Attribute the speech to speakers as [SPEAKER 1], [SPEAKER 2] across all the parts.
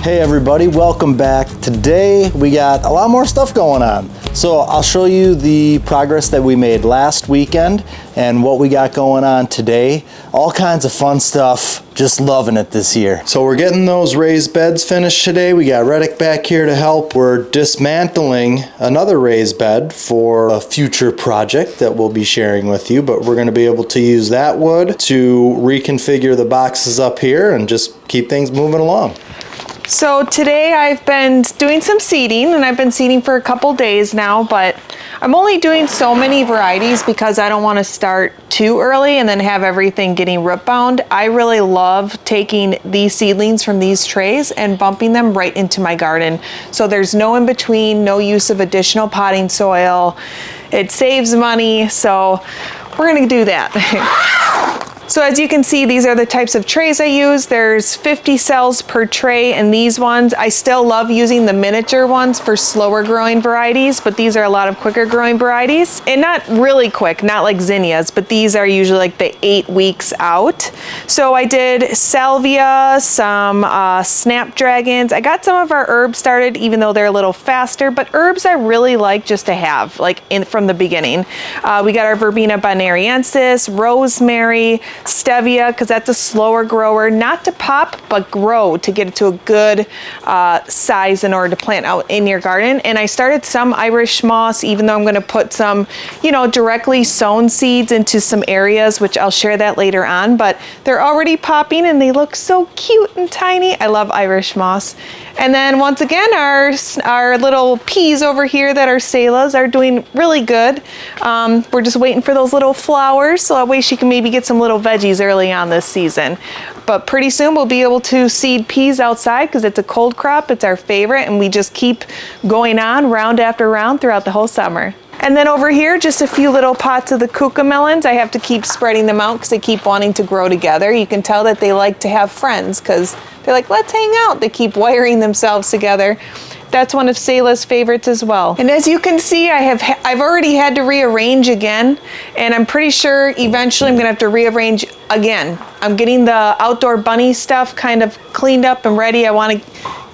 [SPEAKER 1] Hey everybody, welcome back. Today we got a lot more stuff going on. So I'll show you the progress that we made last weekend and what we got going on today. All kinds of fun stuff, just loving it this year. So we're getting those raised beds finished today. We got Reddick back here to help. We're dismantling another raised bed for a future project that we'll be sharing with you, but we're gonna be able to use that wood to reconfigure the boxes up here and just keep things moving along.
[SPEAKER 2] So today I've been doing some seeding, and I've been seeding for a couple days now, but I'm only doing so many varieties because I don't want to start too early and then have everything getting root bound. I really love taking these seedlings from these trays and bumping them right into my garden. So there's no in between, no use of additional potting soil. It saves money, so we're gonna do that. So as you can see, these are the types of trays I use. There's 50 cells per tray in these ones. I still love using the miniature ones for slower growing varieties, but these are a lot of quicker growing varieties. And not really quick, not like zinnias, but these are usually like the 8 weeks out. So I did salvia, some snapdragons. I got some of our herbs started, even though they're a little faster, but herbs I really like just to have, like from the beginning. We got our verbena bonariensis, rosemary, stevia, because that's a slower grower, not to pop, but grow to get it to a good size in order to plant out in your garden. And I started some Irish moss, even though I'm going to put some, directly sown seeds into some areas, which I'll share that later on, but they're already popping and they look so cute and tiny. I love Irish moss. And then once again, our little peas over here that are Selahs are doing really good. We're just waiting for those little flowers, so that way she can maybe get some little veggies early on this season. But pretty soon we'll be able to seed peas outside because it's a cold crop. It's our favorite, and we just keep going on round after round throughout the whole summer. And then over here, just a few little pots of the cucamelons. I have to keep spreading them out because they keep wanting to grow together. You can tell that they like to have friends because they're like, let's hang out. They keep wiring themselves together. That's one of Selah's favorites as well. And as you can see, I've already had to rearrange again, and I'm pretty sure eventually I'm gonna have to rearrange again. I'm getting the outdoor bunny stuff kind of cleaned up and ready. I wanna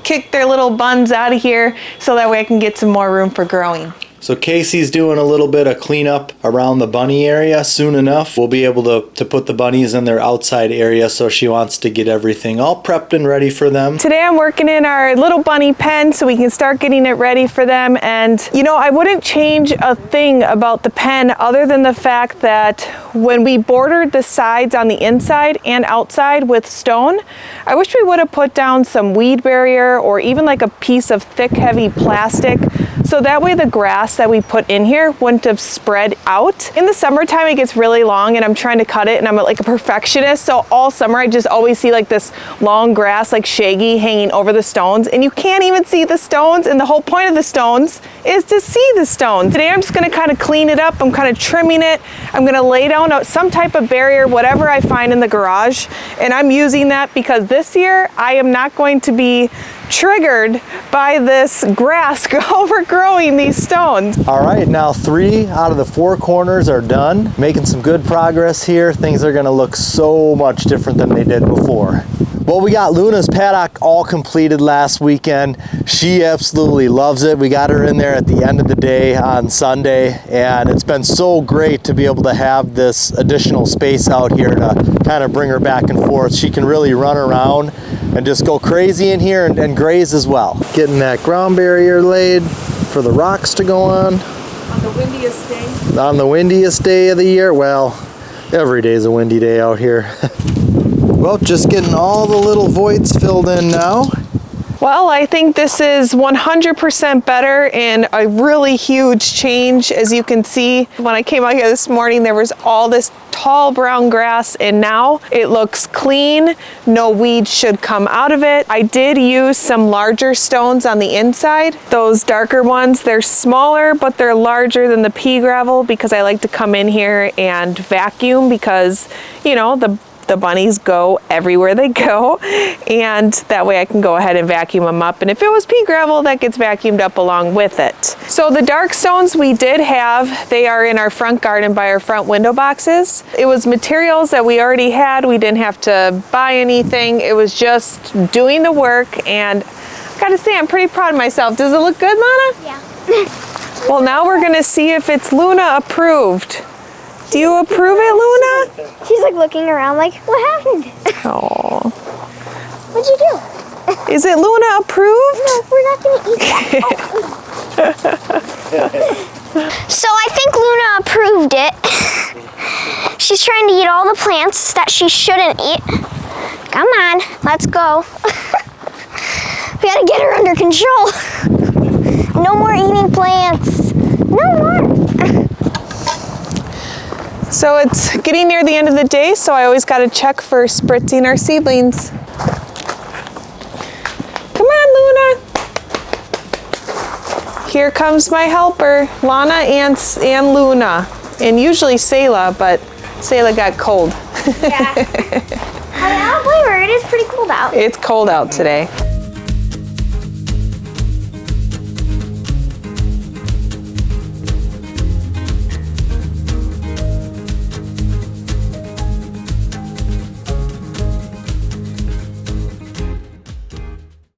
[SPEAKER 2] kick their little buns out of here so that way I can get some more room for growing.
[SPEAKER 1] So Casey's doing a little bit of cleanup around the bunny area. Soon enough, we'll be able to put the bunnies in their outside area, so she wants to get everything all prepped and ready for them.
[SPEAKER 2] Today I'm working in our little bunny pen so we can start getting it ready for them. And I wouldn't change a thing about the pen other than the fact that when we bordered the sides on the inside and outside with stone, I wish we would have put down some weed barrier or even like a piece of thick, heavy plastic, so that way the grass that we put in here wouldn't have spread out. In the summertime, it gets really long and I'm trying to cut it, and I'm like a perfectionist. So all summer, I just always see like this long grass, like shaggy, hanging over the stones, and you can't even see the stones. And the whole point of the stones is to see the stones. Today, I'm just gonna kind of clean it up. I'm kind of trimming it. I'm gonna lay down some type of barrier, whatever I find in the garage. And I'm using that because this year, I am not going to be triggered by this grass overgrowing these stones.
[SPEAKER 1] All right, now 3 out of the 4 corners are done. Making some good progress here. Things are gonna look so much different than they did before. Well, we got Luna's paddock all completed last weekend. She absolutely loves it. We got her in there at the end of the day on Sunday, and it's been so great to be able to have this additional space out here to kind of bring her back and forth. She can really run around and just go crazy in here and graze as well. Getting that ground barrier laid for the rocks to go on.
[SPEAKER 2] On the windiest day?
[SPEAKER 1] On the windiest day of the year. Well, every day is a windy day out here. Well, just getting all the little voids filled in now.
[SPEAKER 2] Well, I think this is 100% better and a really huge change. As you can see, when I came out here this morning, there was all this tall brown grass, and now it looks clean. No weeds should come out of it. I did use some larger stones on the inside. Those darker ones, they're smaller, but they're larger than the pea gravel because I like to come in here and vacuum because, the bunnies go everywhere they go, and that way I can go ahead and vacuum them up. And if it was pea gravel, that gets vacuumed up along with it. So the dark stones we did have, they are in our front garden by our front window boxes. It was materials that we already had. We didn't have to buy anything. It was just doing the work, and Gotta say, I'm pretty proud of myself. Does it look good, Lana?
[SPEAKER 3] Yeah.
[SPEAKER 2] Well, now we're gonna see if it's Luna approved. Do you approve it, Luna?
[SPEAKER 3] She's like looking around like, what happened?
[SPEAKER 2] Oh.
[SPEAKER 3] What'd you do?
[SPEAKER 2] Is it Luna approved?
[SPEAKER 3] No, we're not gonna eat that. So I think Luna approved it. She's trying to eat all the plants that she shouldn't eat. Come on, let's go. We gotta get her under control. No more eating plants. No more.
[SPEAKER 2] So it's getting near the end of the day, so I always gotta check for spritzing our seedlings. Come on, Luna. Here comes my helper, Lana and Luna. And usually Selah, but Selah got cold.
[SPEAKER 3] Yeah. I don't blame her, it is pretty cold out.
[SPEAKER 2] It's cold out today.